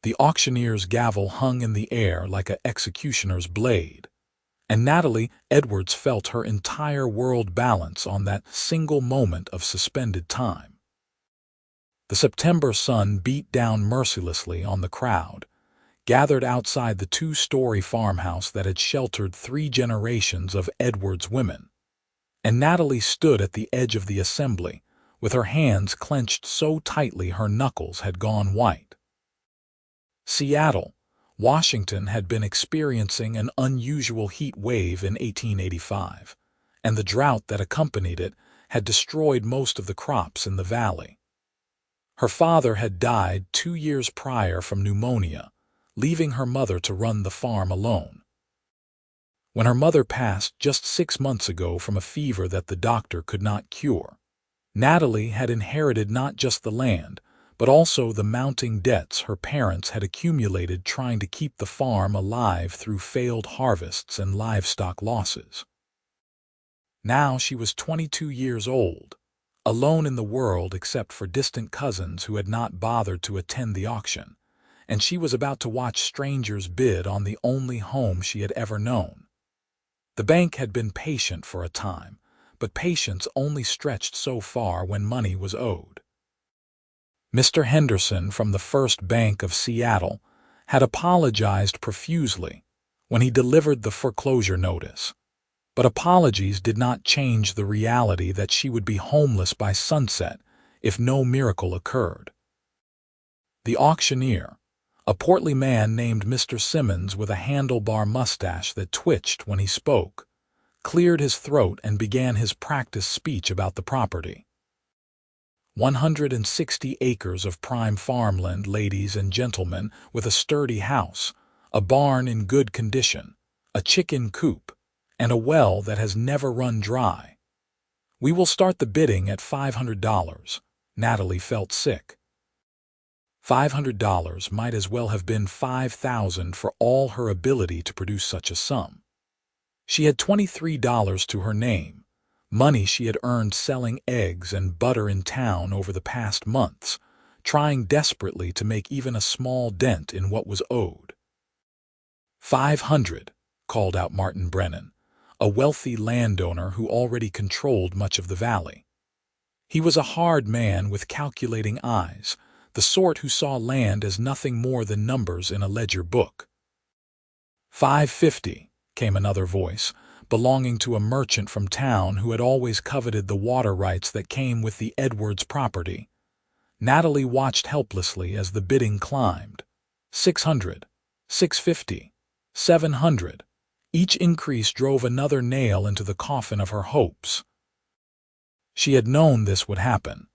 The auctioneer's gavel hung in the air like an executioner's blade, and Natalie Edwards felt her entire world balance on that single moment of suspended time. The September sun beat down mercilessly on the crowd, gathered outside the two-story farmhouse that had sheltered 3 generations of Edwards women, and Natalie stood at the edge of the assembly, with her hands clenched so tightly her knuckles had gone white. Seattle, Washington had been experiencing an unusual heat wave in 1885, and the drought that accompanied it had destroyed most of the crops in the valley. Her father had died 2 years prior from pneumonia, leaving her mother to run the farm alone. When her mother passed just 6 months ago from a fever that the doctor could not cure, Natalie had inherited not just the land, but also the mounting debts her parents had accumulated trying to keep the farm alive through failed harvests and livestock losses. Now she was 22 years old, alone in the world except for distant cousins who had not bothered to attend the auction, and she was about to watch strangers bid on the only home she had ever known. The bank had been patient for a time, but patience only stretched so far when money was owed. Mr. Henderson from the First Bank of Seattle had apologized profusely when he delivered the foreclosure notice, but apologies did not change the reality that she would be homeless by sunset if no miracle occurred. The auctioneer, a portly man named Mr. Simmons with a handlebar mustache that twitched when he spoke, cleared his throat and began his practice speech about the property. 160 acres of prime farmland, ladies and gentlemen, with a sturdy house, a barn in good condition, a chicken coop, and a well that has never run dry. We will start the bidding at $500. Natalie felt sick. $500 might as well have been $5,000 for all her ability to produce such a sum. She had $23 to her name, money she had earned selling eggs and butter in town over the past months, trying desperately to make even a small dent in what was owed. 500, called out Martin Brennan, a wealthy landowner who already controlled much of the valley. He was a hard man with calculating eyes, the sort who saw land as nothing more than numbers in a ledger book. 550, came another voice, belonging to a merchant from town who had always coveted the water rights that came with the Edwards property. Natalie watched helplessly as the bidding climbed. 600, 650, 700. Each increase drove another nail into the coffin of her hopes. She had known this would happen,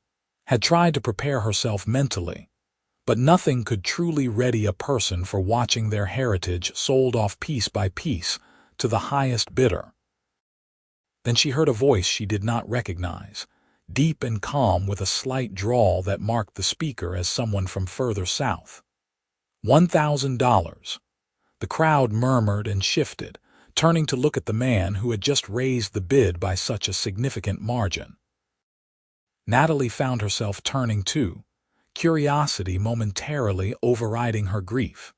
had tried to prepare herself mentally, but nothing could truly ready a person for watching their heritage sold off piece by piece to the highest bidder. Then she heard a voice she did not recognize, deep and calm with a slight drawl that marked the speaker as someone from further south. $1,000. The crowd murmured and shifted, turning to look at the man who had just raised the bid by such a significant margin. Natalie found herself turning too, curiosity momentarily overriding her grief.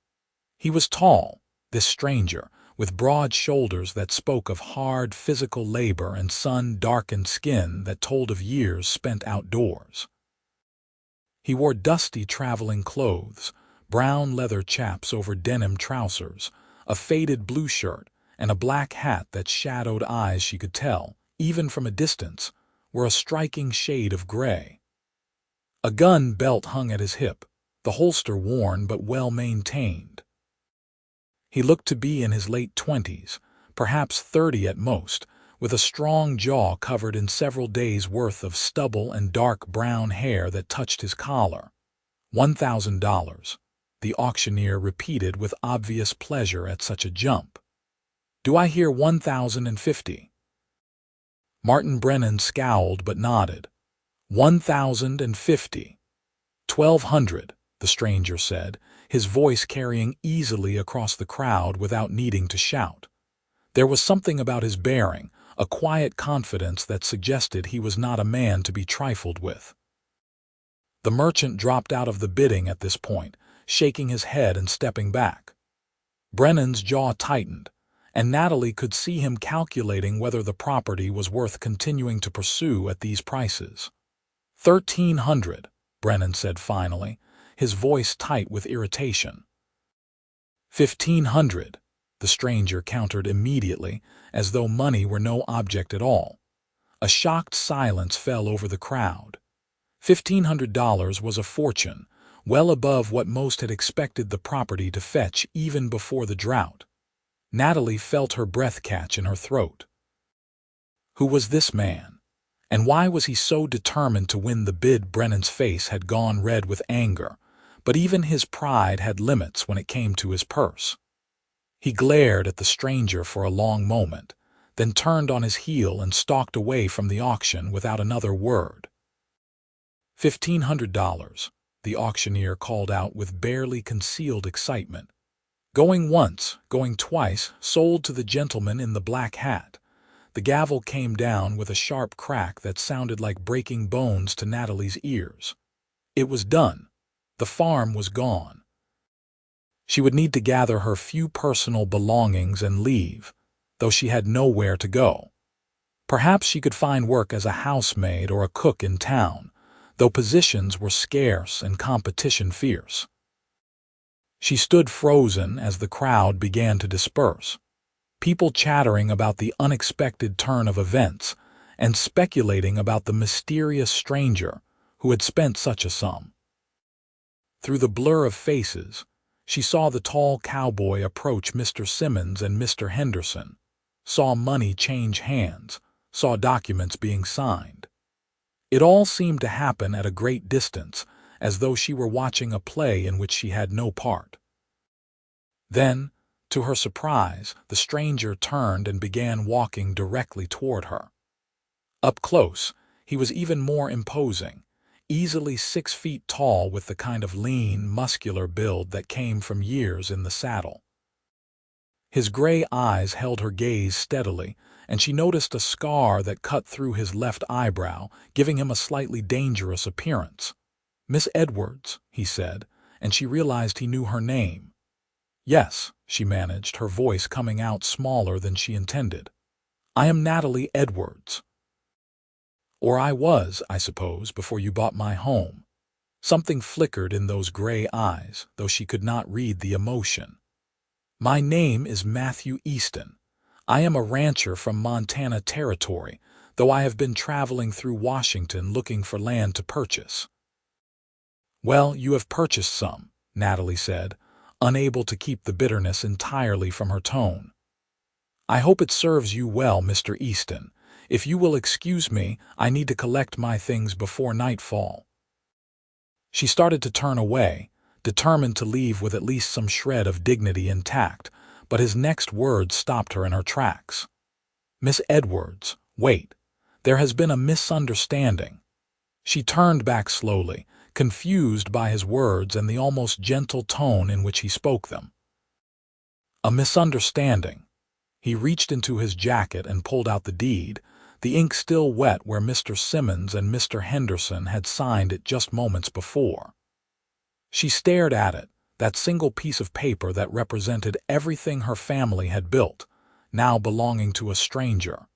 He was tall, this stranger, with broad shoulders that spoke of hard physical labor and sun-darkened skin that told of years spent outdoors. He wore dusty traveling clothes, brown leather chaps over denim trousers, a faded blue shirt, and a black hat that shadowed eyes she could tell, even from a distance, were a striking shade of gray. A gun belt hung at his hip, the holster worn but well-maintained. He looked to be in his late 20s, perhaps 30 at most, with a strong jaw covered in several days' worth of stubble and dark brown hair that touched his collar. $1,000, the auctioneer repeated with obvious pleasure at such a jump. Do I hear 1,050? Martin Brennan scowled but nodded. 1,050. 1,200, the stranger said, his voice carrying easily across the crowd without needing to shout. There was something about his bearing, a quiet confidence that suggested he was not a man to be trifled with. The merchant dropped out of the bidding at this point, shaking his head and stepping back. Brennan's jaw tightened, and Natalie could see him calculating whether the property was worth continuing to pursue at these prices. 1,300, Brennan said finally, his voice tight with irritation. 1,500, the stranger countered immediately, as though money were no object at all. A shocked silence fell over the crowd. $1,500 was a fortune, well above what most had expected the property to fetch even before the drought. Natalie felt her breath catch in her throat. Who was this man? And why was he so determined to win the bid? Brennan's face had gone red with anger, but even his pride had limits when it came to his purse. He glared at the stranger for a long moment, then turned on his heel and stalked away from the auction without another word. $1,500, the auctioneer called out with barely concealed excitement. Going once, going twice, sold to the gentleman in the black hat. The gavel came down with a sharp crack that sounded like breaking bones to Natalie's ears. It was done. The farm was gone. She would need to gather her few personal belongings and leave, though she had nowhere to go. Perhaps she could find work as a housemaid or a cook in town, though positions were scarce and competition fierce. She stood frozen as the crowd began to disperse, people chattering about the unexpected turn of events and speculating about the mysterious stranger who had spent such a sum. Through the blur of faces, she saw the tall cowboy approach Mr. Simmons and Mr. Henderson, saw money change hands, saw documents being signed. It all seemed to happen at a great distance, as though she were watching a play in which she had no part. Then, to her surprise, the stranger turned and began walking directly toward her. Up close, he was even more imposing, easily 6 feet tall with the kind of lean, muscular build that came from years in the saddle. His gray eyes held her gaze steadily, and she noticed a scar that cut through his left eyebrow, giving him a slightly dangerous appearance. "Miss Edwards," he said, and she realized he knew her name. "Yes," she managed, her voice coming out smaller than she intended. "I am Natalie Edwards. Or I was, I suppose, before you bought my home." Something flickered in those gray eyes, though she could not read the emotion. "My name is Matthew Easton. I am a rancher from Montana Territory, though I have been traveling through Washington looking for land to purchase." "Well, you have purchased some," Natalie said, unable to keep the bitterness entirely from her tone. "I hope it serves you well, Mr. Easton. If you will excuse me, I need to collect my things before nightfall." She started to turn away, determined to leave with at least some shred of dignity intact, but his next words stopped her in her tracks. "Miss Edwards, wait. There has been a misunderstanding." She turned back slowly, confused by his words and the almost gentle tone in which he spoke them. A misunderstanding. He reached into his jacket and pulled out the deed, the ink still wet where Mr. Simmons and Mr. Henderson had signed it just moments before. She stared at it, that single piece of paper that represented everything her family had built, now belonging to a stranger.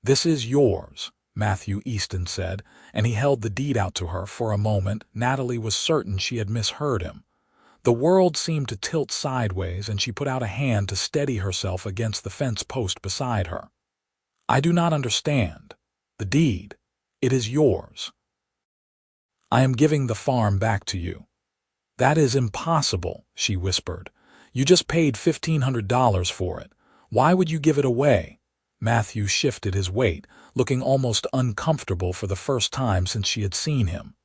"This is yours," Matthew Easton said, and he held the deed out to her. For a moment, Natalie was certain she had misheard him. The world seemed to tilt sideways, and she put out a hand to steady herself against the fence post beside her. "I do not understand. The deed. It is yours." "I am giving the farm back to you." "That is impossible," she whispered. "You just paid $1,500 for it. Why would you give it away?" Matthew shifted his weight, looking almost uncomfortable for the first time since she had seen him.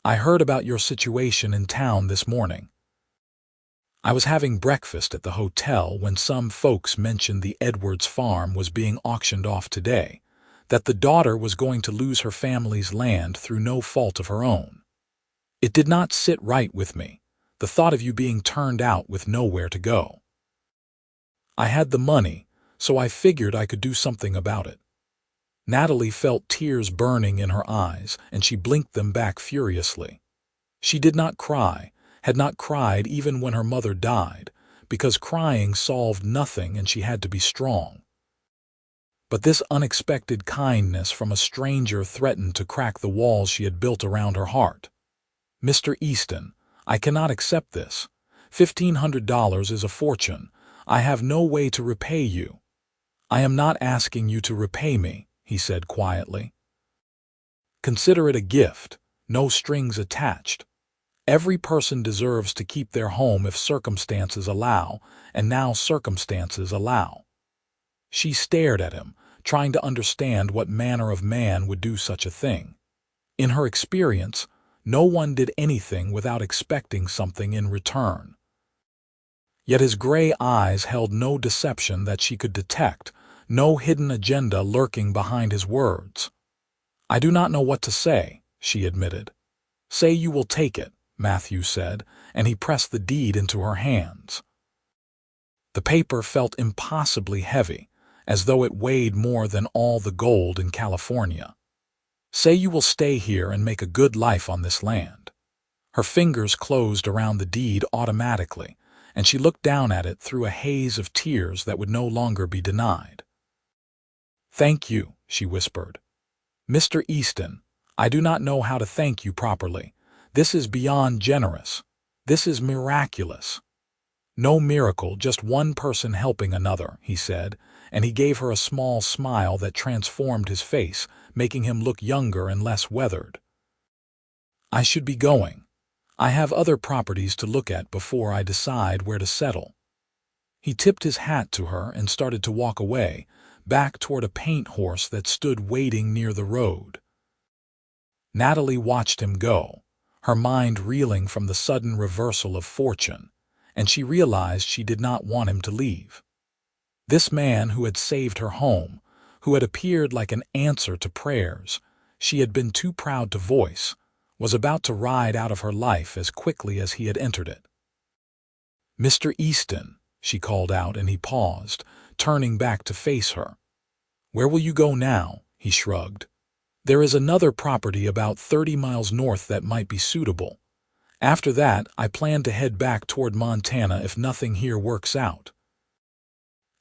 "I heard about your situation in town this morning. I was having breakfast at the hotel when some folks mentioned the Edwards farm was being auctioned off today, that the daughter was going to lose her family's land through no fault of her own. It did not sit right with me, the thought of you being turned out with nowhere to go. I had the money, so I figured I could do something about it." Natalie felt tears burning in her eyes, and she blinked them back furiously. She did not cry, had not cried even when her mother died, because crying solved nothing and she had to be strong. But this unexpected kindness from a stranger threatened to crack the walls she had built around her heart. "Mr. Easton, I cannot accept this. $1,500 is a fortune. I have no way to repay you." "I am not asking you to repay me," he said quietly. "Consider it a gift, no strings attached. Every person deserves to keep their home if circumstances allow, and now circumstances allow." She stared at him, trying to understand what manner of man would do such a thing. In her experience, no one did anything without expecting something in return. Yet his gray eyes held no deception that she could detect, no hidden agenda lurking behind his words. "I do not know what to say," she admitted. "Say you will take it," Matthew said, and he pressed the deed into her hands. The paper felt impossibly heavy, as though it weighed more than all the gold in California. "Say you will stay here and make a good life on this land." Her fingers closed around the deed automatically, and she looked down at it through a haze of tears that would no longer be denied. "Thank you," she whispered. "Mr. Easton, I do not know how to thank you properly. This is beyond generous. This is miraculous." "No miracle, just one person helping another," he said, and he gave her a small smile that transformed his face, making him look younger and less weathered. "I should be going. I have other properties to look at before I decide where to settle." He tipped his hat to her and started to walk away, back toward a paint horse that stood waiting near the road. Natalie watched him go, her mind reeling from the sudden reversal of fortune, and she realized she did not want him to leave. This man who had saved her home, who had appeared like an answer to prayers she had been too proud to voice, was about to ride out of her life as quickly as he had entered it. "Mr. Easton," she called out, and he paused, turning back to face her. "Where will you go now?" he shrugged. "There is another property about 30 miles north that might be suitable. After that, I plan to head back toward Montana if nothing here works out."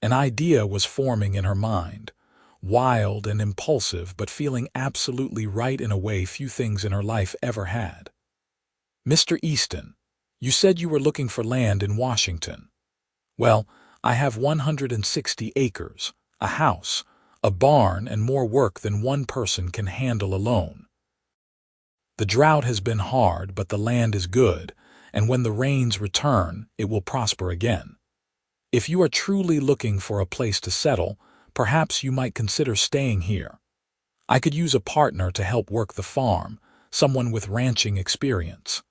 An idea was forming in her mind, wild and impulsive, but feeling absolutely right in a way few things in her life ever had. "Mr. Easton, you said you were looking for land in Washington. Well, I have 160 acres, a house, a barn, and more work than one person can handle alone. The drought has been hard, but the land is good, and when the rains return, it will prosper again. If you are truly looking for a place to settle, perhaps you might consider staying here. I could use a partner to help work the farm, someone with ranching experience.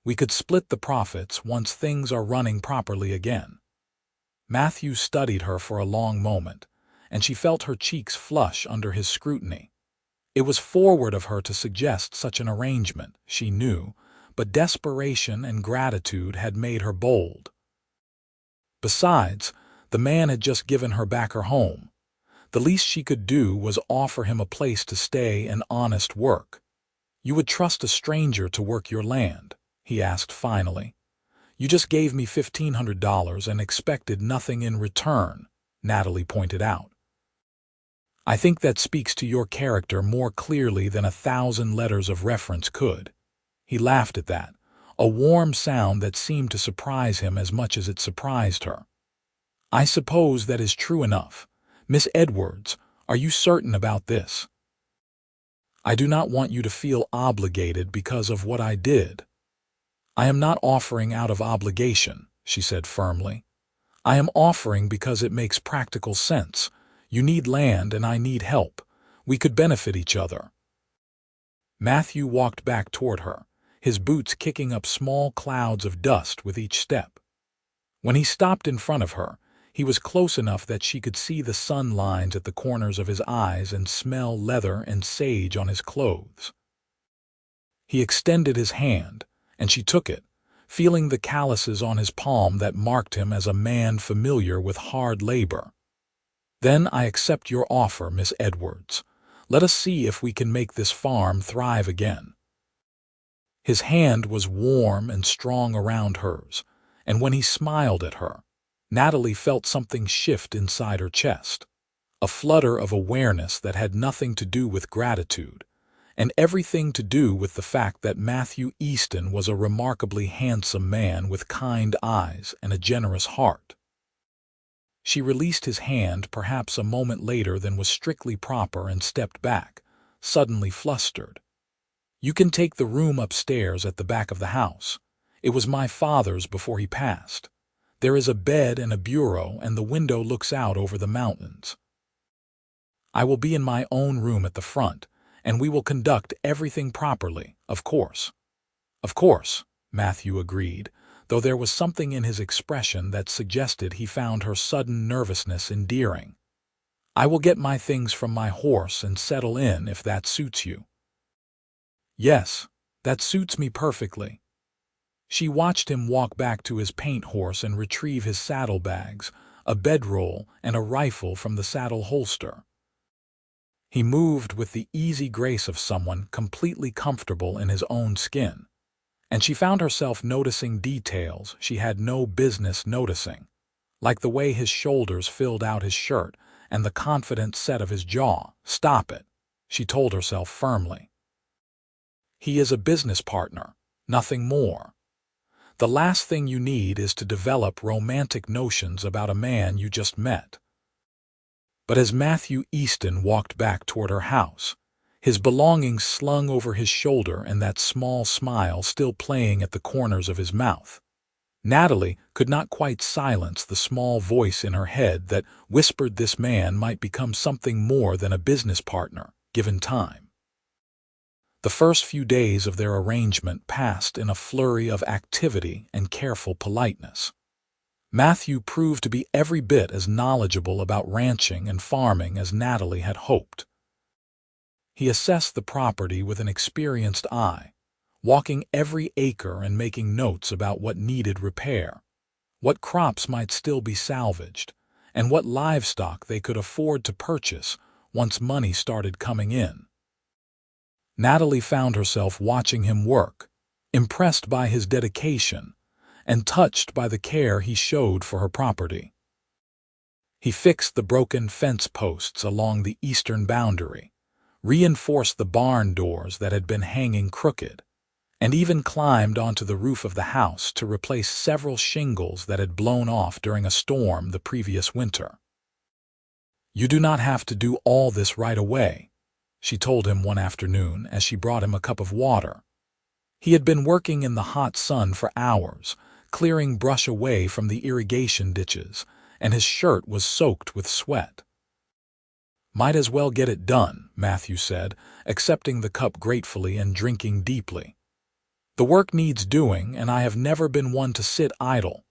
We could split the profits once things are running properly again." Matthew studied her for a long moment, and she felt her cheeks flush under his scrutiny. It was forward of her to suggest such an arrangement, she knew, but desperation and gratitude had made her bold. Besides, the man had just given her back her home. The least she could do was offer him a place to stay and honest work. "You would trust a stranger to work your land?" he asked finally. "You just gave me $1,500 and expected nothing in return," Natalie pointed out. "I think that speaks to your character more clearly than 1,000 letters of reference could." He laughed at that, a warm sound that seemed to surprise him as much as it surprised her. "I suppose that is true enough. Miss Edwards, are you certain about this?" "I do not want you to feel obligated because of what I did." "I am not offering out of obligation," she said firmly. "I am offering because it makes practical sense. You need land and I need help. We could benefit each other." Matthew walked back toward her, his boots kicking up small clouds of dust with each step. When he stopped in front of her, he was close enough that she could see the sun lines at the corners of his eyes and smell leather and sage on his clothes. He extended his hand, and she took it, feeling the calluses on his palm that marked him as a man familiar with hard labor. "Then I accept your offer, Miss Edwards. Let us see if we can make this farm thrive again." His hand was warm and strong around hers, and when he smiled at her, Natalie felt something shift inside her chest, a flutter of awareness that had nothing to do with gratitude, and everything to do with the fact that Matthew Easton was a remarkably handsome man with kind eyes and a generous heart. She released his hand perhaps a moment later than was strictly proper and stepped back, suddenly flustered. "You can take the room upstairs at the back of the house. It was my father's before he passed. There is a bed and a bureau, and the window looks out over the mountains. I will be in my own room at the front, and we will conduct everything properly, of course." "Of course," Matthew agreed, though there was something in his expression that suggested he found her sudden nervousness endearing. "I will get my things from my horse and settle in if that suits you." "Yes, that suits me perfectly." She watched him walk back to his paint horse and retrieve his saddlebags, a bedroll, and a rifle from the saddle holster. He moved with the easy grace of someone completely comfortable in his own skin, and she found herself noticing details she had no business noticing, like the way his shoulders filled out his shirt and the confident set of his jaw. "Stop it," she told herself firmly. "He is a business partner, nothing more. The last thing you need is to develop romantic notions about a man you just met." But as Matthew Easton walked back toward her house, his belongings slung over his shoulder and that small smile still playing at the corners of his mouth, Natalie could not quite silence the small voice in her head that whispered this man might become something more than a business partner, given time. The first few days of their arrangement passed in a flurry of activity and careful politeness. Matthew proved to be every bit as knowledgeable about ranching and farming as Natalie had hoped. He assessed the property with an experienced eye, walking every acre and making notes about what needed repair, what crops might still be salvaged, and what livestock they could afford to purchase once money started coming in. Natalie found herself watching him work, impressed by his dedication, and touched by the care he showed for her property. He fixed the broken fence posts along the eastern boundary, reinforced the barn doors that had been hanging crooked, and even climbed onto the roof of the house to replace several shingles that had blown off during a storm the previous winter. "You do not have to do all this right away," she told him one afternoon as she brought him a cup of water. He had been working in the hot sun for hours, clearing brush away from the irrigation ditches, and his shirt was soaked with sweat. "Might as well get it done," Matthew said, accepting the cup gratefully and drinking deeply. "The work needs doing, and I have never been one to sit idle."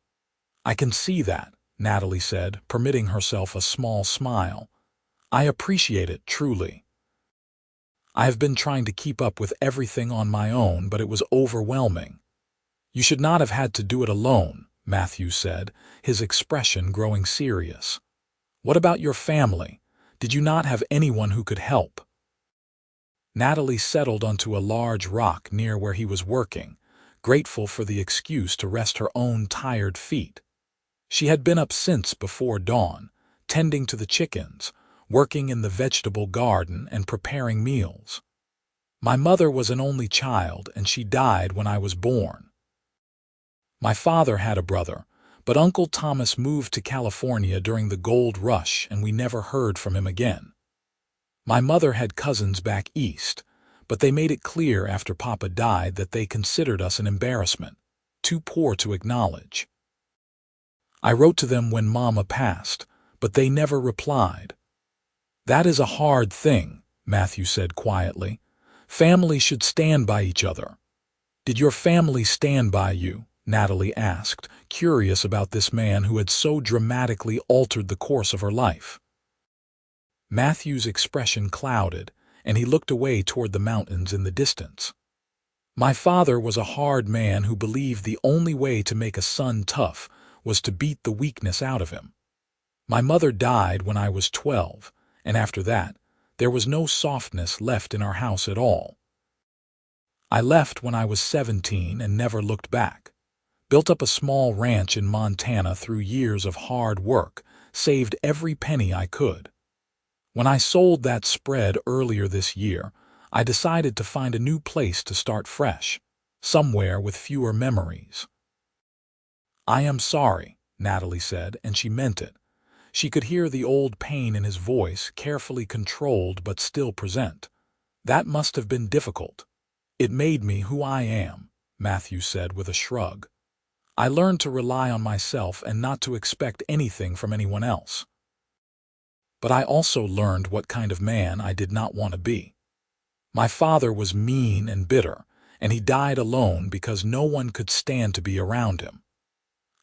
"I can see that," Natalie said, permitting herself a small smile. "I appreciate it, truly. I have been trying to keep up with everything on my own, but it was overwhelming." "You should not have had to do it alone," Matthew said, his expression growing serious. "What about your family? Did you not have anyone who could help?" Natalie settled onto a large rock near where he was working, grateful for the excuse to rest her own tired feet. She had been up since before dawn, tending to the chickens, working in the vegetable garden, and preparing meals. "My mother was an only child, and she died when I was born. My father had a brother, but Uncle Thomas moved to California during the gold rush and we never heard from him again. My mother had cousins back east, but they made it clear after Papa died that they considered us an embarrassment, too poor to acknowledge. I wrote to them when Mama passed, but they never replied." "That is a hard thing," Matthew said quietly. "Families should stand by each other." "Did your family stand by you?" Natalie asked, curious about this man who had so dramatically altered the course of her life. Matthew's expression clouded, and he looked away toward the mountains in the distance. "My father was a hard man who believed the only way to make a son tough was to beat the weakness out of him. My mother died when I was 12, and after that, there was no softness left in our house at all. I left when I was 17 and never looked back. Built up a small ranch in Montana through years of hard work, saved every penny I could. When I sold that spread earlier this year, I decided to find a new place to start fresh, somewhere with fewer memories. "I am sorry," Natalie said, and she meant it. She could hear the old pain in his voice, carefully controlled but still present. "That must have been difficult." "It made me who I am," Matthew said with a shrug. "I learned to rely on myself and not to expect anything from anyone else. But I also learned what kind of man I did not want to be. My father was mean and bitter, and he died alone because no one could stand to be around him.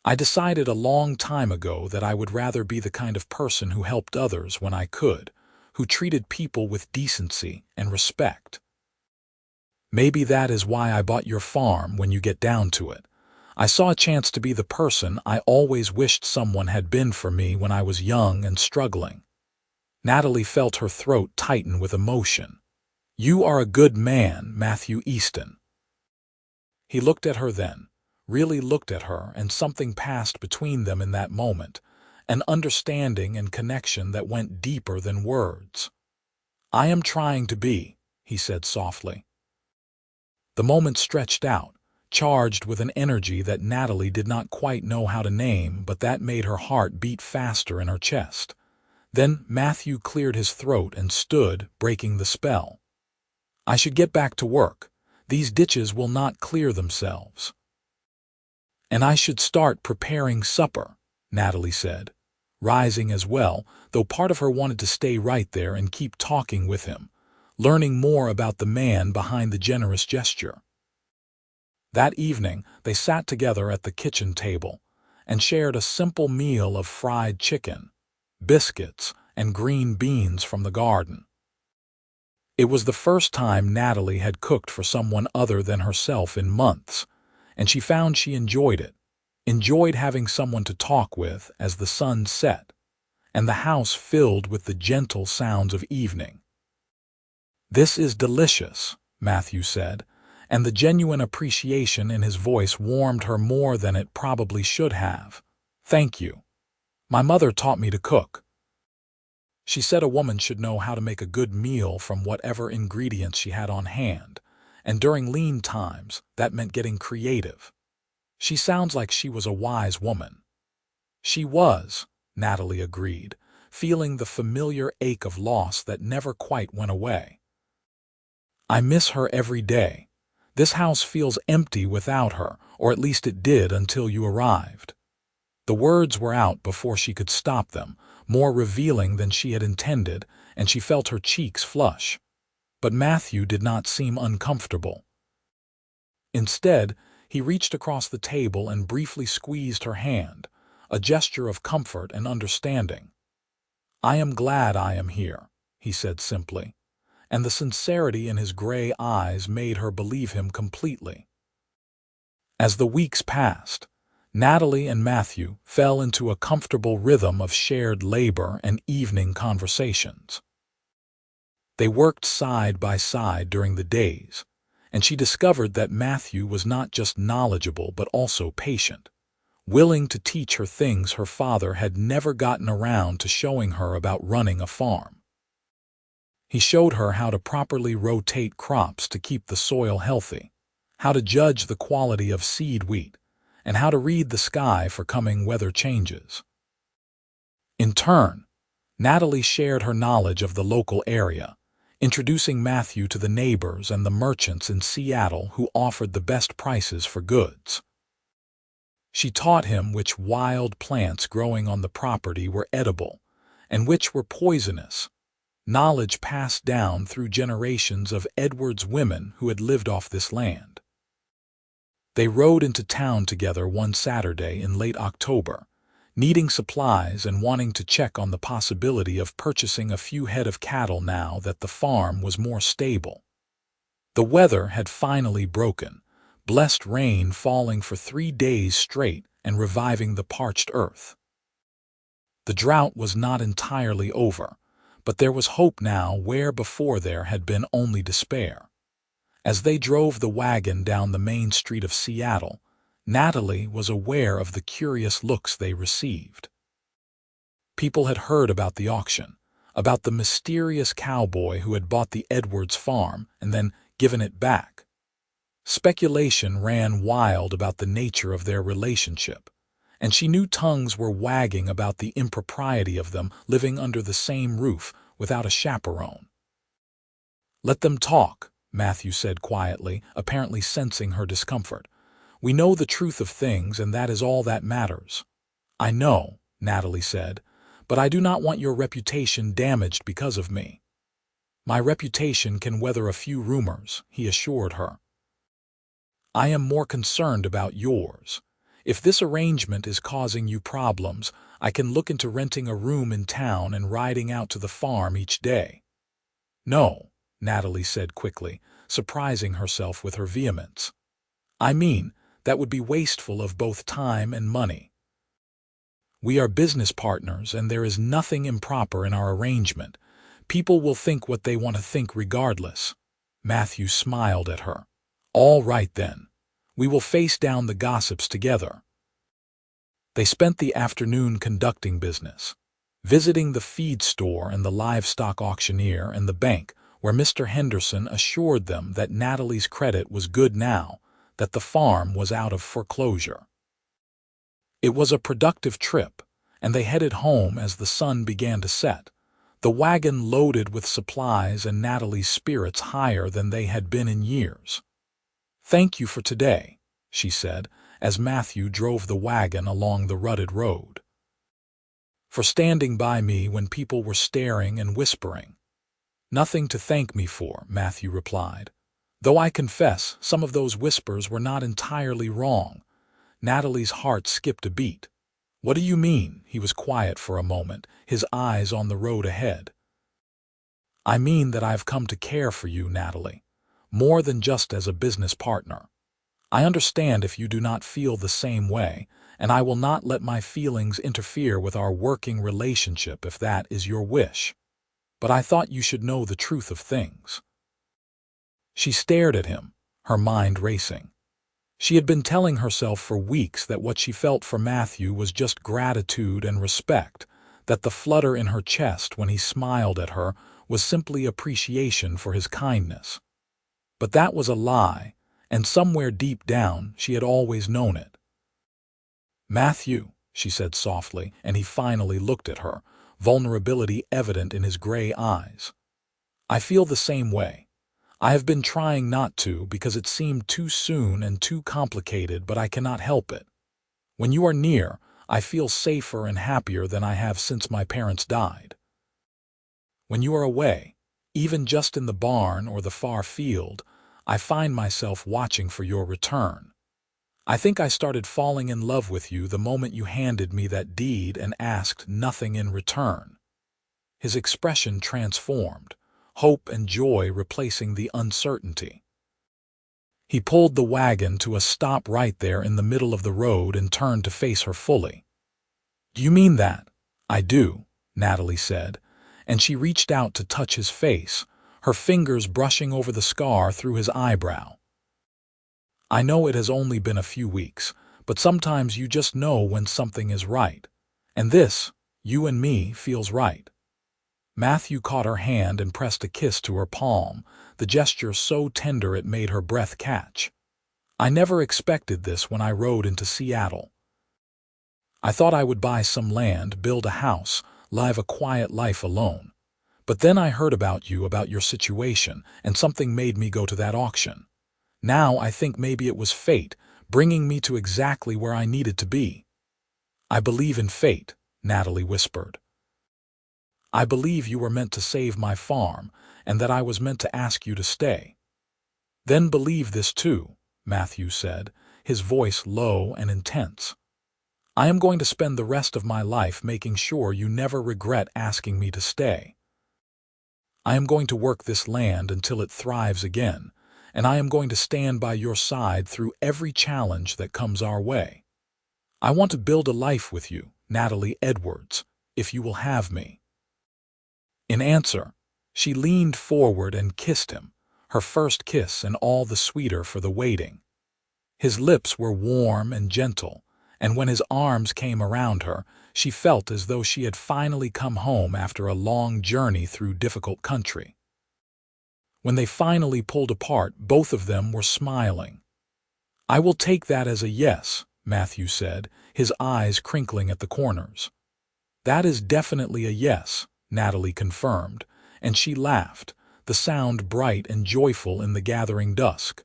I decided a long time ago that I would rather be the kind of person who helped others when I could, who treated people with decency and respect. Maybe that is why I bought your farm when you get down to it. I saw a chance to be the person I always wished someone had been for me when I was young and struggling." Natalie felt her throat tighten with emotion. "You are a good man, Matthew Easton." He looked at her then, really looked at her, and something passed between them in that moment, an understanding and connection that went deeper than words. "I am trying to be," he said softly. The moment stretched out, charged with an energy that Natalie did not quite know how to name, but that made her heart beat faster in her chest. Then Matthew cleared his throat and stood, breaking the spell. "I should get back to work. These ditches will not clear themselves." "And I should start preparing supper," Natalie said, rising as well, though part of her wanted to stay right there and keep talking with him, learning more about the man behind the generous gesture. That evening, they sat together at the kitchen table and shared a simple meal of fried chicken, biscuits, and green beans from the garden. It was the first time Natalie had cooked for someone other than herself in months, and she found she enjoyed it, enjoyed having someone to talk with as the sun set, and the house filled with the gentle sounds of evening. "This is delicious," Matthew said, and the genuine appreciation in his voice warmed her more than it probably should have. "Thank you. My mother taught me to cook. She said a woman should know how to make a good meal from whatever ingredients she had on hand, and during lean times, that meant getting creative. She sounds like she was a wise woman." "She was," Natalie agreed, feeling the familiar ache of loss that never quite went away. "I miss her every day. This house feels empty without her, or at least it did until you arrived." The words were out before she could stop them, more revealing than she had intended, and she felt her cheeks flush. But Matthew did not seem uncomfortable. Instead, he reached across the table and briefly squeezed her hand, a gesture of comfort and understanding. "I am glad I am here," he said simply, and the sincerity in his gray eyes made her believe him completely. As the weeks passed, Natalie and Matthew fell into a comfortable rhythm of shared labor and evening conversations. They worked side by side during the days, and she discovered that Matthew was not just knowledgeable but also patient, willing to teach her things her father had never gotten around to showing her about running a farm. He showed her how to properly rotate crops to keep the soil healthy, how to judge the quality of seed wheat, and how to read the sky for coming weather changes. In turn, Natalie shared her knowledge of the local area, introducing Matthew to the neighbors and the merchants in Seattle who offered the best prices for goods. She taught him which wild plants growing on the property were edible and which were poisonous, knowledge passed down through generations of Edwards women who had lived off this land. They rode into town together one Saturday in late October, needing supplies and wanting to check on the possibility of purchasing a few head of cattle now that the farm was more stable. The weather had finally broken, blessed rain falling for 3 days straight and reviving the parched earth. The drought was not entirely over, but there was hope now where before there had been only despair. As they drove the wagon down the main street of Seattle, Natalie was aware of the curious looks they received. People had heard about the auction, about the mysterious cowboy who had bought the Edwards farm and then given it back. Speculation ran wild about the nature of their relationship, and she knew tongues were wagging about the impropriety of them living under the same roof without a chaperone. "Let them talk," Matthew said quietly, apparently sensing her discomfort. "We know the truth of things, and that is all that matters." "I know," Natalie said, "but I do not want your reputation damaged because of me." "My reputation can weather a few rumors," he assured her. "I am more concerned about yours. If this arrangement is causing you problems, I can look into renting a room in town and riding out to the farm each day." "No," Natalie said quickly, surprising herself with her vehemence. "I mean, that would be wasteful of both time and money. We are business partners, and there is nothing improper in our arrangement. People will think what they want to think regardless." Matthew smiled at her. "All right then. We will face down the gossips together." They spent the afternoon conducting business, visiting the feed store and the livestock auctioneer and the bank, where Mr. Henderson assured them that Natalie's credit was good now, that the farm was out of foreclosure. It was a productive trip, and they headed home as the sun began to set, the wagon loaded with supplies and Natalie's spirits higher than they had been in years. "Thank you for today," she said, as Matthew drove the wagon along the rutted road. "For standing by me when people were staring and whispering." "Nothing to thank me for," Matthew replied. "Though I confess some of those whispers were not entirely wrong." Natalie's heart skipped a beat. "What do you mean?" He was quiet for a moment, his eyes on the road ahead. "I mean that I have come to care for you, Natalie, more than just as a business partner. I understand if you do not feel the same way, and I will not let my feelings interfere with our working relationship if that is your wish. But I thought you should know the truth of things." She stared at him, her mind racing. She had been telling herself for weeks that what she felt for Matthew was just gratitude and respect, that the flutter in her chest when he smiled at her was simply appreciation for his kindness. But that was a lie, and somewhere deep down she had always known it. "Matthew," she said softly, and he finally looked at her, vulnerability evident in his gray eyes. "I feel the same way. I have been trying not to because it seemed too soon and too complicated, but I cannot help it. When you are near, I feel safer and happier than I have since my parents died. When you are away, even just in the barn or the far field, I find myself watching for your return. I think I started falling in love with you the moment you handed me that deed and asked nothing in return." His expression transformed, hope and joy replacing the uncertainty. He pulled the wagon to a stop right there in the middle of the road and turned to face her fully. "Do you mean that?" "I do," Natalie said, and she reached out to touch his face, her fingers brushing over the scar through his eyebrow. "I know it has only been a few weeks, but sometimes you just know when something is right. And this, you and me, feels right." Matthew caught her hand and pressed a kiss to her palm, the gesture so tender it made her breath catch. "I never expected this when I rode into Seattle. I thought I would buy some land, build a house, live a quiet life alone. But then I heard about you, about your situation, and something made me go to that auction. Now I think maybe it was fate, bringing me to exactly where I needed to be." "I believe in fate," Natalie whispered. "I believe you were meant to save my farm, and that I was meant to ask you to stay." "Then believe this too," Matthew said, his voice low and intense. "I am going to spend the rest of my life making sure you never regret asking me to stay. I am going to work this land until it thrives again, and I am going to stand by your side through every challenge that comes our way. I want to build a life with you, Natalie Edwards, if you will have me." In answer, she leaned forward and kissed him, her first kiss and all the sweeter for the waiting. His lips were warm and gentle, and when his arms came around her, she felt as though she had finally come home after a long journey through difficult country. When they finally pulled apart, both of them were smiling. "I will take that as a yes," Matthew said, his eyes crinkling at the corners. "That is definitely a yes," Natalie confirmed, and she laughed, the sound bright and joyful in the gathering dusk.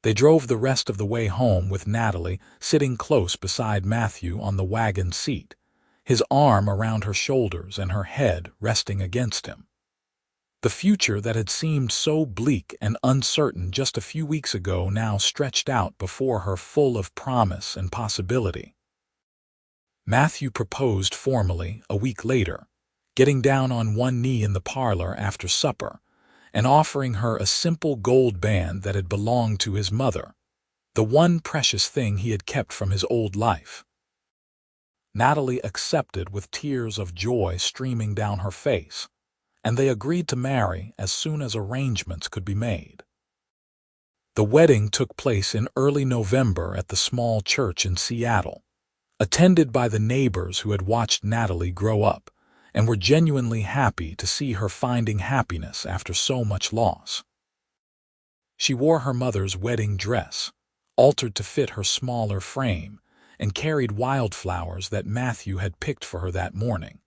They drove the rest of the way home with Natalie sitting close beside Matthew on the wagon seat, his arm around her shoulders and her head resting against him. The future that had seemed so bleak and uncertain just a few weeks ago now stretched out before her, full of promise and possibility. Matthew proposed formally a week later, getting down on one knee in the parlor after supper and offering her a simple gold band that had belonged to his mother, the one precious thing he had kept from his old life. Natalie accepted with tears of joy streaming down her face, and they agreed to marry as soon as arrangements could be made. The wedding took place in early November at the small church in Seattle, attended by the neighbors who had watched Natalie grow up and were genuinely happy to see her finding happiness after so much loss. She wore her mother's wedding dress, altered to fit her smaller frame, and carried wildflowers that Matthew had picked for her that morning.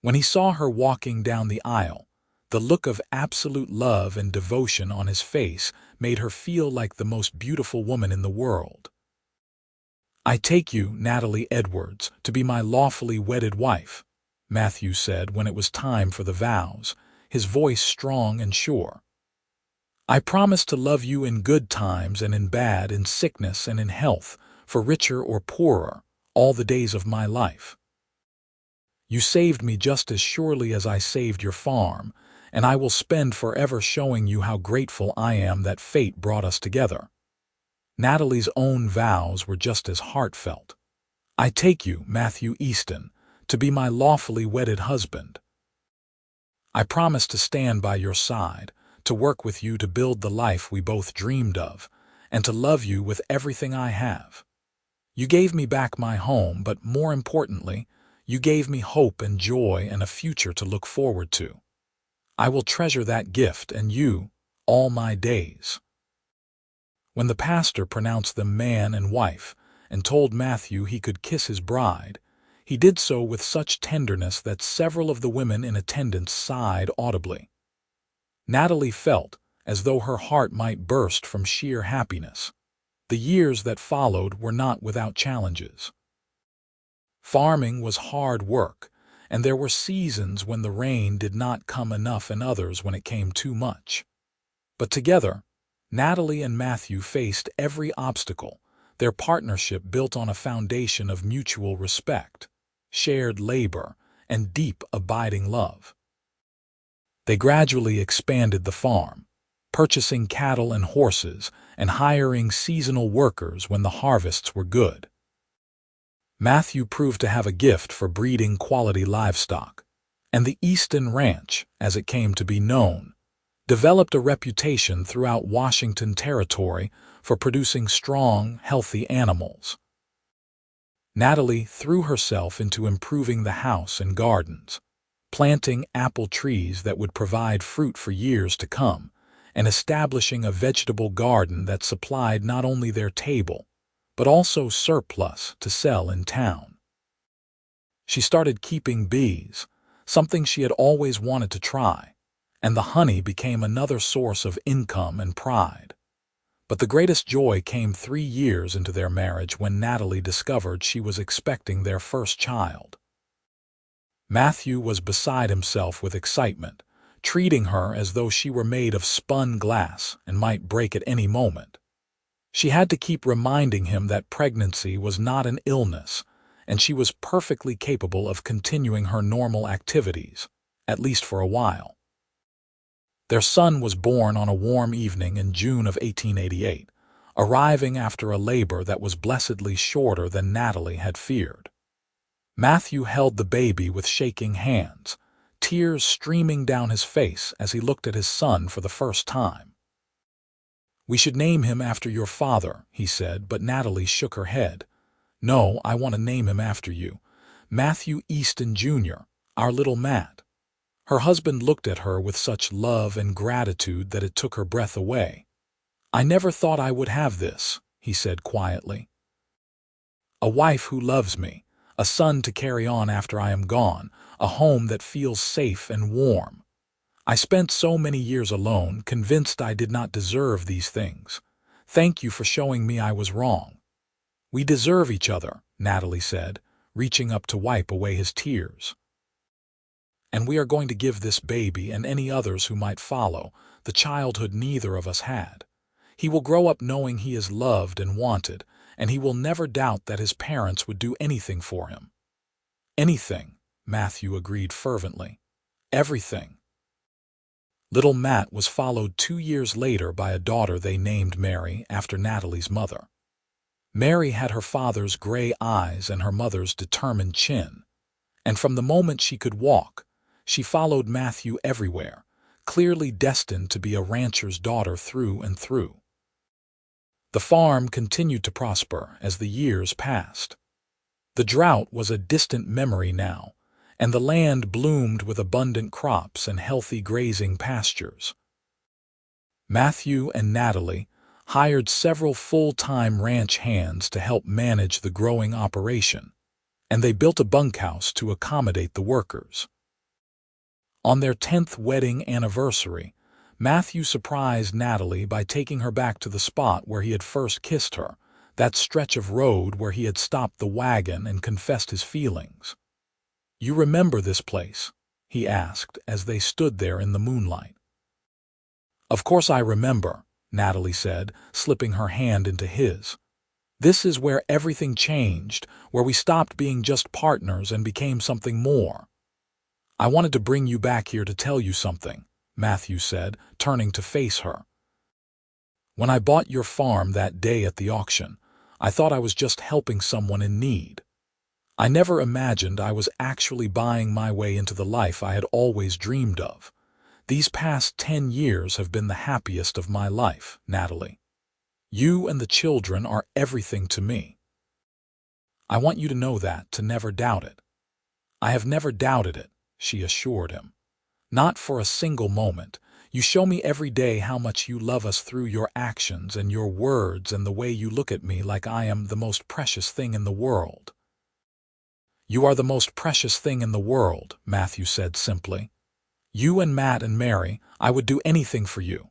When he saw her walking down the aisle, the look of absolute love and devotion on his face made her feel like the most beautiful woman in the world. "I take you, Natalie Edwards, to be my lawfully wedded wife," Matthew said when it was time for the vows, his voice strong and sure. "I promise to love you in good times and in bad, in sickness and in health, for richer or poorer, all the days of my life. You saved me just as surely as I saved your farm, and I will spend forever showing you how grateful I am that fate brought us together." Natalie's own vows were just as heartfelt. "I take you, Matthew Easton, to be my lawfully wedded husband. I promise to stand by your side, to work with you to build the life we both dreamed of, and to love you with everything I have. You gave me back my home, but more importantly, you gave me hope and joy and a future to look forward to. I will treasure that gift and you all my days." When the pastor pronounced them man and wife and told Matthew he could kiss his bride, he did so with such tenderness that several of the women in attendance sighed audibly. Natalie felt as though her heart might burst from sheer happiness. The years that followed were not without challenges. Farming was hard work, and there were seasons when the rain did not come enough and others when it came too much. But together, Natalie and Matthew faced every obstacle, their partnership built on a foundation of mutual respect, shared labor, and deep, abiding love. They gradually expanded the farm, purchasing cattle and horses and hiring seasonal workers when the harvests were good. Matthew proved to have a gift for breeding quality livestock, and the Easton Ranch, as it came to be known, developed a reputation throughout Washington Territory for producing strong, healthy animals. Natalie threw herself into improving the house and gardens, planting apple trees that would provide fruit for years to come, and establishing a vegetable garden that supplied not only their table, but also surplus to sell in town. She started keeping bees, something she had always wanted to try, and the honey became another source of income and pride. But the greatest joy came 3 years into their marriage when Natalie discovered she was expecting their first child. Matthew was beside himself with excitement, treating her as though she were made of spun glass and might break at any moment. She had to keep reminding him that pregnancy was not an illness, and she was perfectly capable of continuing her normal activities, at least for a while. Their son was born on a warm evening in June of 1888, arriving after a labor that was blessedly shorter than Natalie had feared. Matthew held the baby with shaking hands, tears streaming down his face as he looked at his son for the first time. "We should name him after your father," he said, but Natalie shook her head. "No, I want to name him after you. Matthew Easton, Jr., our little Matt." Her husband looked at her with such love and gratitude that it took her breath away. "I never thought I would have this," he said quietly. "A wife who loves me, a son to carry on after I am gone, a home that feels safe and warm. I spent so many years alone, convinced I did not deserve these things. Thank you for showing me I was wrong." "We deserve each other," Natalie said, reaching up to wipe away his tears. "And we are going to give this baby and any others who might follow the childhood neither of us had. He will grow up knowing he is loved and wanted, and he will never doubt that his parents would do anything for him." "Anything," Matthew agreed fervently. "Everything." Little Matt was followed 2 years later by a daughter they named Mary after Natalie's mother. Mary had her father's gray eyes and her mother's determined chin, and from the moment she could walk, she followed Matthew everywhere, clearly destined to be a rancher's daughter through and through. The farm continued to prosper as the years passed. The drought was a distant memory now, and the land bloomed with abundant crops and healthy grazing pastures. Matthew and Natalie hired several full-time ranch hands to help manage the growing operation, and they built a bunkhouse to accommodate the workers. On their 10th wedding anniversary, Matthew surprised Natalie by taking her back to the spot where he had first kissed her, that stretch of road where he had stopped the wagon and confessed his feelings. "You remember this place?" he asked as they stood there in the moonlight. "Of course I remember," Natalie said, slipping her hand into his. "This is where everything changed, where we stopped being just partners and became something more." "I wanted to bring you back here to tell you something," Matthew said, turning to face her. "When I bought your farm that day at the auction, I thought I was just helping someone in need. I never imagined I was actually buying my way into the life I had always dreamed of. These past 10 years have been the happiest of my life, Natalie. You and the children are everything to me. I want you to know that, to never doubt it." "I have never doubted it," she assured him. "Not for a single moment. You show me every day how much you love us through your actions and your words and the way you look at me like I am the most precious thing in the world." "You are the most precious thing in the world," Matthew said simply. "You and Matt and Mary, I would do anything for you."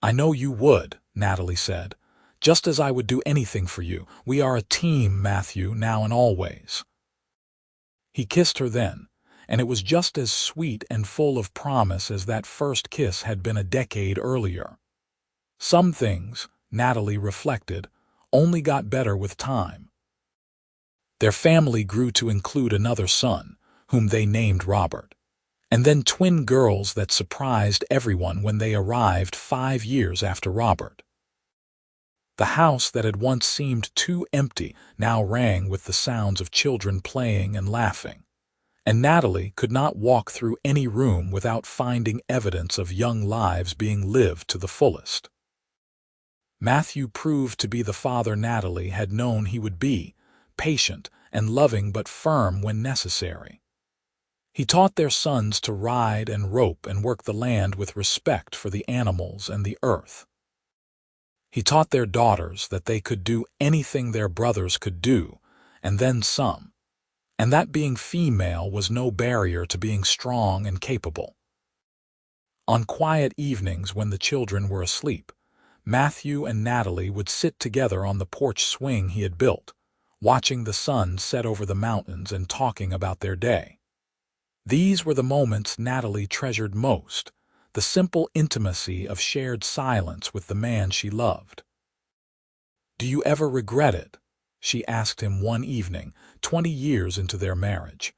"I know you would," Natalie said. "Just as I would do anything for you. We are a team, Matthew, now and always." He kissed her then, and it was just as sweet and full of promise as that first kiss had been a decade earlier. Some things, Natalie reflected, only got better with time. Their family grew to include another son, whom they named Robert, and then twin girls that surprised everyone when they arrived 5 years after Robert. The house that had once seemed too empty now rang with the sounds of children playing and laughing, and Natalie could not walk through any room without finding evidence of young lives being lived to the fullest. Matthew proved to be the father Natalie had known he would be, patient and loving but firm when necessary. He taught their sons to ride and rope and work the land with respect for the animals and the earth. He taught their daughters that they could do anything their brothers could do, and then some, and that being female was no barrier to being strong and capable. On quiet evenings when the children were asleep, Matthew and Natalie would sit together on the porch swing he had built, watching the sun set over the mountains and talking about their day. These were the moments Natalie treasured most, the simple intimacy of shared silence with the man she loved. "Do you ever regret it?" she asked him one evening, 20 years into their marriage.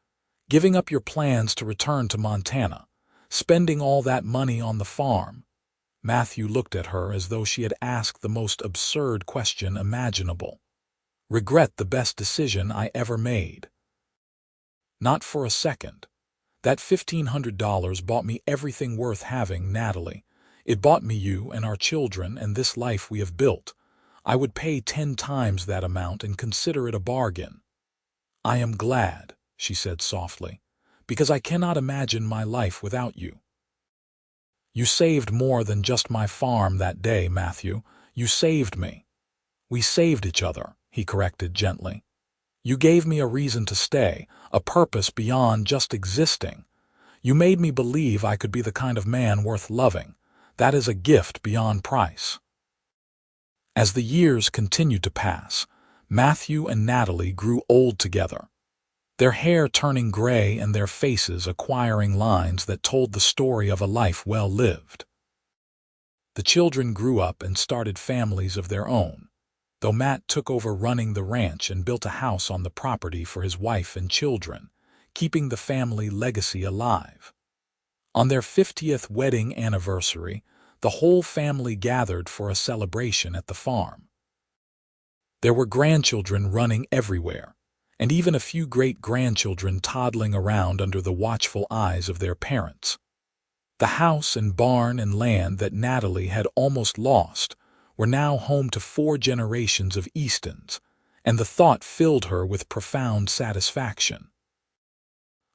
"Giving up your plans to return to Montana, spending all that money on the farm?" Matthew looked at her as though she had asked the most absurd question imaginable. "Regret the best decision I ever made?" "Not for a second. That $1,500 bought me everything worth having, Natalie. It bought me you and our children and this life we have built. I would pay 10 times that amount and consider it a bargain." "I am glad," she said softly, "because I cannot imagine my life without you." "You saved more than just my farm that day, Matthew. You saved me." "We saved each other," he corrected gently. "You gave me a reason to stay, a purpose beyond just existing. You made me believe I could be the kind of man worth loving. That is a gift beyond price." As the years continued to pass, Matthew and Natalie grew old together, their hair turning gray and their faces acquiring lines that told the story of a life well lived. The children grew up and started families of their own, though Matt took over running the ranch and built a house on the property for his wife and children, keeping the family legacy alive. On their 50th wedding anniversary, the whole family gathered for a celebration at the farm. There were grandchildren running everywhere, and even a few great-grandchildren toddling around under the watchful eyes of their parents. The house and barn and land that Natalie had almost lost were now home to 4 generations of Eastons, and the thought filled her with profound satisfaction.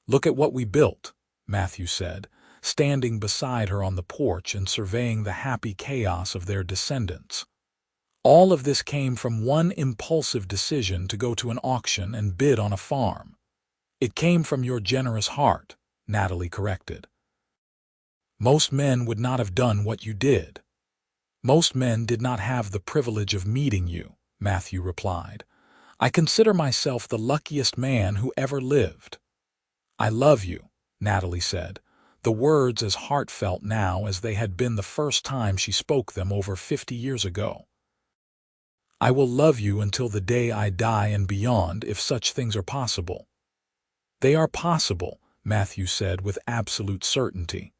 "Look at what we built," Matthew said, standing beside her on the porch and surveying the happy chaos of their descendants. "All of this came from one impulsive decision to go to an auction and bid on a farm." "It came from your generous heart," Natalie corrected. "Most men would not have done what you did." "Most men did not have the privilege of meeting you," Matthew replied. "I consider myself the luckiest man who ever lived." "I love you," Natalie said, the words as heartfelt now as they had been the first time she spoke them over 50 years ago. "I will love you until the day I die and beyond, if such things are possible." "They are possible," Matthew said with absolute certainty.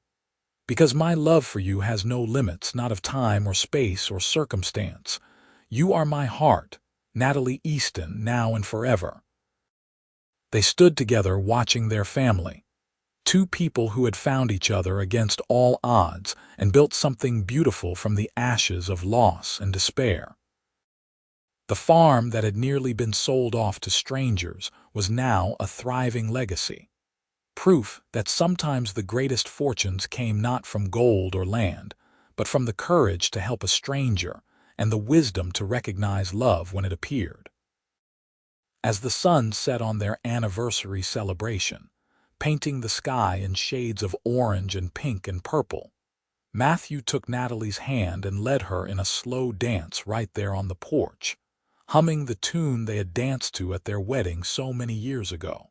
"Because my love for you has no limits, not of time or space or circumstance. You are my heart, Natalie Easton, now and forever." They stood together watching their family, 2 people who had found each other against all odds and built something beautiful from the ashes of loss and despair. The farm that had nearly been sold off to strangers was now a thriving legacy, proof that sometimes the greatest fortunes came not from gold or land, but from the courage to help a stranger and the wisdom to recognize love when it appeared. As the sun set on their anniversary celebration, painting the sky in shades of orange and pink and purple, Matthew took Natalie's hand and led her in a slow dance right there on the porch, humming the tune they had danced to at their wedding so many years ago.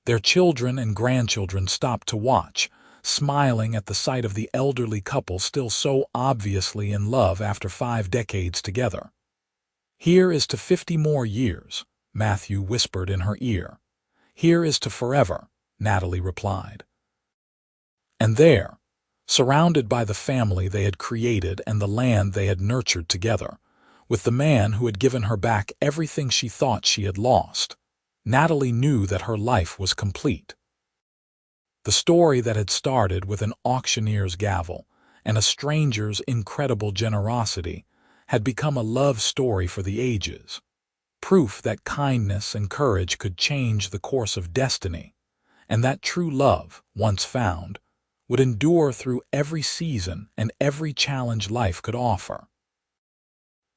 Their children and grandchildren stopped to watch, smiling at the sight of the elderly couple still so obviously in love after 5 decades together. "Here is to 50 more years," Matthew whispered in her ear. "Here is to forever," Natalie replied. And there, surrounded by the family they had created and the land they had nurtured together, with the man who had given her back everything she thought she had lost, Natalie knew that her life was complete. The story that had started with an auctioneer's gavel and a stranger's incredible generosity had become a love story for the ages, proof that kindness and courage could change the course of destiny, and that true love, once found, would endure through every season and every challenge life could offer.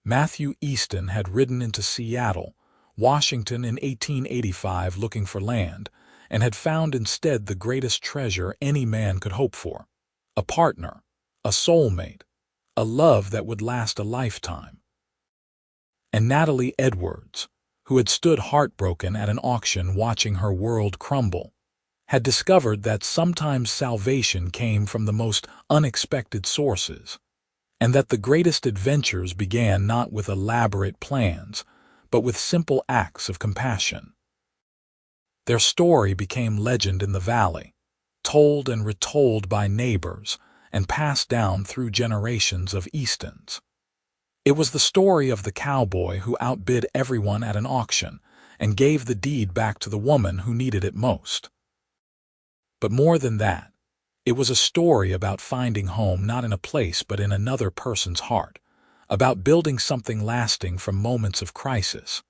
Matthew Easton had ridden into Seattle, Washington in 1885 looking for land, and had found instead the greatest treasure any man could hope for: a partner, a soulmate, a love that would last a lifetime. And Natalie Edwards, who had stood heartbroken at an auction watching her world crumble, had discovered that sometimes salvation came from the most unexpected sources, and that the greatest adventures began not with elaborate plans, but with simple acts of compassion. Their story became legend in the valley, told and retold by neighbors, and passed down through generations of Eastons. It was the story of the cowboy who outbid everyone at an auction and gave the deed back to the woman who needed it most. But more than that, it was a story about finding home not in a place but in another person's heart, about building something lasting from moments of crisis,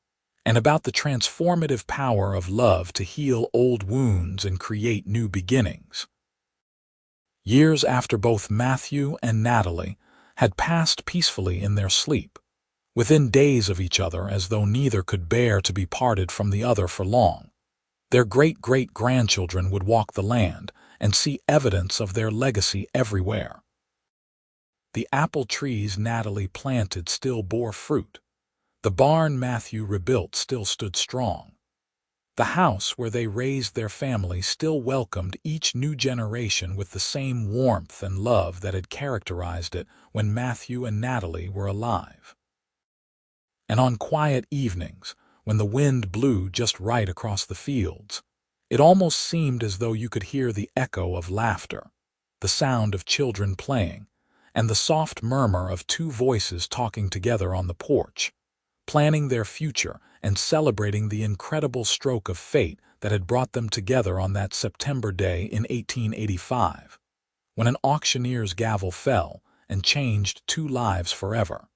and about the transformative power of love to heal old wounds and create new beginnings. Years after both Matthew and Natalie had passed peacefully in their sleep, within days of each other as though neither could bear to be parted from the other for long, their great-great-grandchildren would walk the land and see evidence of their legacy everywhere. The apple trees Natalie planted still bore fruit. The barn Matthew rebuilt still stood strong. The house where they raised their family still welcomed each new generation with the same warmth and love that had characterized it when Matthew and Natalie were alive. And on quiet evenings, when the wind blew just right across the fields, it almost seemed as though you could hear the echo of laughter, the sound of children playing, and the soft murmur of two voices talking together on the porch, planning their future and celebrating the incredible stroke of fate that had brought them together on that September day in 1885, when an auctioneer's gavel fell and changed two lives forever.